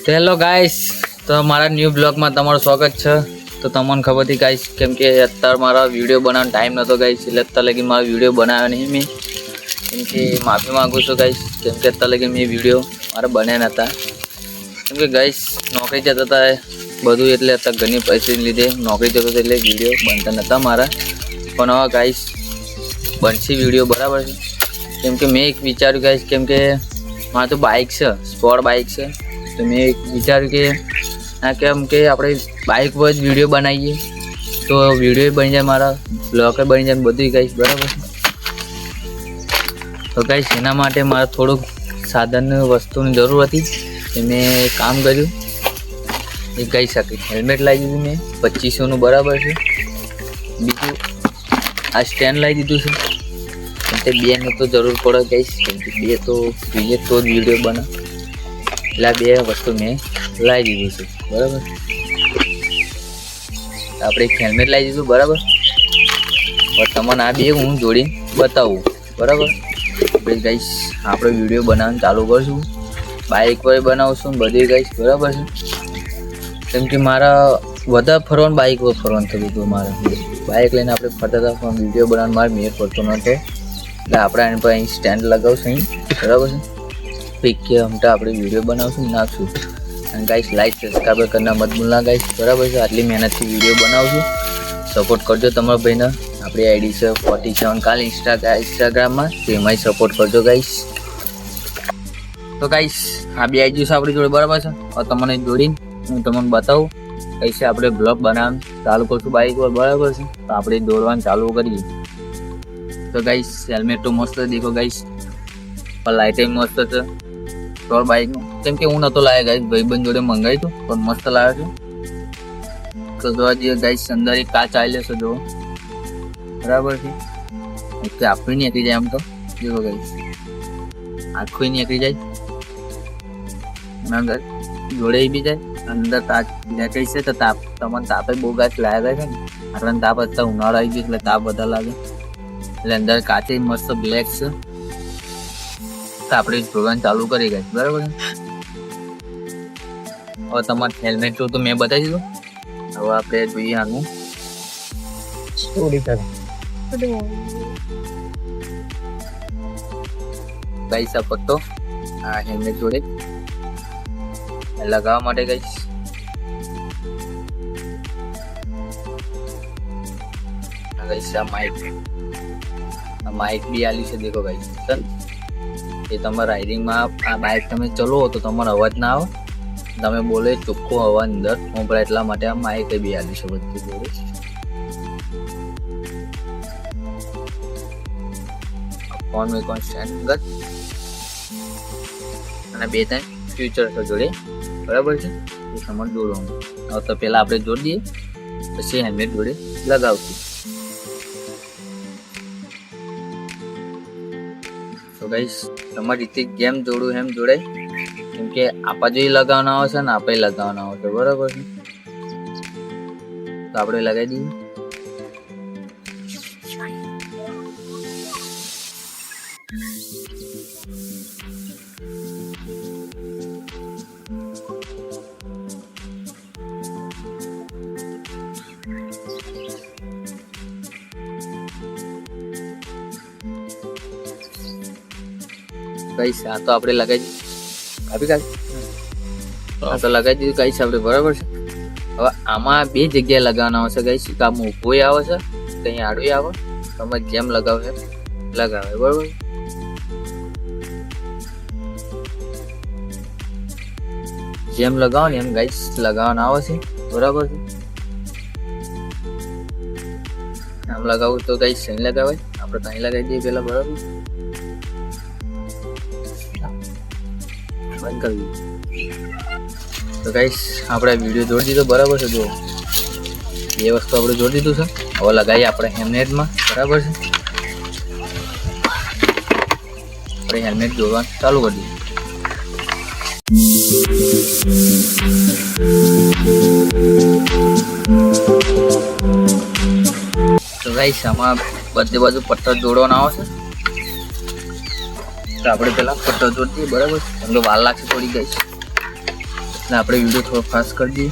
તો hello guys, તો મારા ન્યૂ બ્લોગમાં તમારું સ્વાગત છે. તો તમને ખબર હતી ગાઈસ, કેમ કે અત્યારે મારા વિડીયો બનાવવાનો ટાઈમ નહોતો ગાઈસ, એટલે અત્યારે લગી મારો વિડીયો બનાવ્યો નહીં મેં. કેમ કે માફી માગું છું ગાઈસ, કેમ કે અત્યારે લગી મેં વિડીયો મારા બન્યા નહોતા. કેમ કે ગાઈસ નોકરી જતા હતા બધું, એટલે અત્યારે ઘણી પૈસાને લીધે નોકરી જતો હતો, એટલે વિડીયો બનતા નહોતા મારા. પણ હવે ગાઈસ બનશે વિડીયો, બરાબર છે. કેમ કે મેં એક વિચાર્યું ગાઈસ, કેમ કે મારે તો બાઇક છે, સ્પોર્ટ બાઇક છે. તો મેં એક વિચાર્યું કે કેમ કે આપણે બાઇક પર જ વિડીયો બનાવીએ તો વિડીયો બની જાય, મારા બ્લોગ બની જાય, બધું ગાઈસ, બરાબર. તો ગાઈસ એના માટે મારે થોડુંક સાધન વસ્તુની જરૂર હતી. તો મેં કામ કર્યું, એ કહી શકે હેલ્મેટ લાવી દીધું મેં 2500નું, બરાબર છે. બીજું આ સ્ટેન્ડ લાવી દીધું છે, કેમ કે બેની તો જરૂર પડે ગાઈસ, કેમ કે બે તો જોઈએ તો જ વિડીયો બને, એટલે બે વસ્તુ મેં લાવી દીધું છે, બરાબર. આપણે એક હેલ્મેટ લાવી દીધું, બરાબર. તમને આ બે હું જોડીને બતાવું, બરાબર. આપણે ગાઈસ આપણે વિડીયો બનાવવાનું ચાલુ કરશું, બાઇક પર બનાવશું બધી ગાઈસ, બરાબર છે. કેમ કે મારા વધારે ફરવાનું બાઇક પર ફરવાનું થતું હતું. મારે બાઇક લઈને આપણે ફરતા હતા, પણ વિડીયો બનાવવાનું મારે મેળ પડતો નહોતો, એટલે આપણે આની પર અહીં સ્ટેન્ડ લગાવશું અહીં, બરાબર છે. પીકે હમણાં આપણે વિડીયો બનાવશું, નાખશું. અને ગાઈસ લાઈક સબસ્ક્રાઈબ કરના મત ભૂલના ગાઈસ, બરાબર છે. આટલી મહેનતથી વિડીયો બનાવશું, સપોર્ટ કરજો તમારા ભાઈને. આપણી આઈડી છે 47 કાલ ઇન્સ્ટાગ્રામમાં, તો એમાંય સપોર્ટ કરજો ગાઈસ. તો ગાઈસ આ બે આઈડી છે આપણી જોડે, બરાબર છે. હવે તમને જોડીને હું તમને બતાવું કઈસે આપણે બ્લોગ બનાવવાનું ચાલુ કરશું બાઇક પર, બરાબર છે. તો આપણે દોડવાનું ચાલુ કરીએ. તો ગાઈસ હેલ્મેટ તો મસ્ત દેખો ગાઈસ, પણ લાઇટિંગ મસ્ત છે સ્પોર્ટ બાઇકનું. કેમ કે હું નહોતો લાવ્યો ગાઈસ, ભાઈબંધ જોડે મંગાવ્યું હતું, પણ મસ્ત લાવ્યો છું. તો જોવા જઈએ ગાઈસ, અંદર એક કાચ આવેલો છે, જો બરાબર છે. એટલે આખું નીકળી જાય, આમ તો દેખો ગાઈસ, આખું નીકળી જાય, અંદર જોડે બી જાય, અંદર તાપ નીકળી છે. તો તાપ તમને તાપે બહુ ગાઈસ લાગે છે ને, આટલા તાપ અત્યારે ઉનાળો આવી ગયો એટલે તાપ બધા લાગે, એટલે અંદર કાચે મસ્ત બ્લેક છે. તો આપણે જોવાનું ચાલુ કરી ગાઈસ, બરાબર. હવે તમારે હેલ્મેટ તો મેં બતાવી દીધું, હવે આપણે જોઈએ આનું ગાઈસ. આ પટ્ટો આ હેલ્મેટ જોડે લગાવવા માટે ગાઈસ. ગાઈસ આ માઇક બી આલી છે, દેખો ગાઈસ. એ તમારા રાઇડિંગમાં આ બાઇક તમે ચલો તો તમારો અવાજ ના આવે, તમે બોલે ચોખ્ખો અવાજ અંદર મોકલા, એટલા માટે આ માઇક બી આલી છે બધી જોડે. ફોન મેં સ્ટેન્ડ અને 2-3 ફ્યુચર છે જોડે, બરાબર છે. એ તમારે દોડવાનું. હવે તો પહેલાં આપણે જોડી દઈએ, પછી હેલ્મેટ જોડે લગાવશું. તો ગાઈસ તમારી રીતે જેમ જોડવું એમ જોડાય, કેમ કે આપા જે લગાવવાના આવે છે ને આપણે લગાવવાના આવે છે, બરાબર છે. તો આપણે લગાવી દઈએ. ગાઈસ આ તો આપણે લગાવી દીધું, આપી ગાઈસ આ તો લગાવી દીધું ગાઈસ આપણે, બરાબર છે. હવે આમાં બે જગ્યાએ લગાવવાના આવશે ગાઈસ, કામ ઊભોય આવે છે, કંઈ આડોય આવે, તમે જેમ લગાવે લગાવે, બરાબર. જેમ લગાવો ને એમ ગાઈસ લગાવવાના આવે છે, બરાબર છે. આમ લગાવું તો ગાઈસ અહીં લગાવાય, આપણે ત્યાં લગાવી દઈએ પેલા, બરાબર. તો ગાઈસ આપણે વિડીયો જોડી દીધો, બરાબર છે. જો એ વસ્તુ આપણે જોડી દીધું છે. હવે લગાવીએ આપણે હેલ્મેટમાં, બરાબર છે. આપણે હેલ્મેટ જોડવાનું ચાલુ કરી દઈએ. તો ગાઈસ આમાં બધી બાજુ પટ્ટો જોડવાનો આવશે, તો આપણે પેલા પટ્ટો જોડીએ, બરાબર. એમ તો વાર લાગશે થોડી ગાઈસ. એટલે આપણે વિડીયો થોડો ફાસ્ટ કરી દઈએ.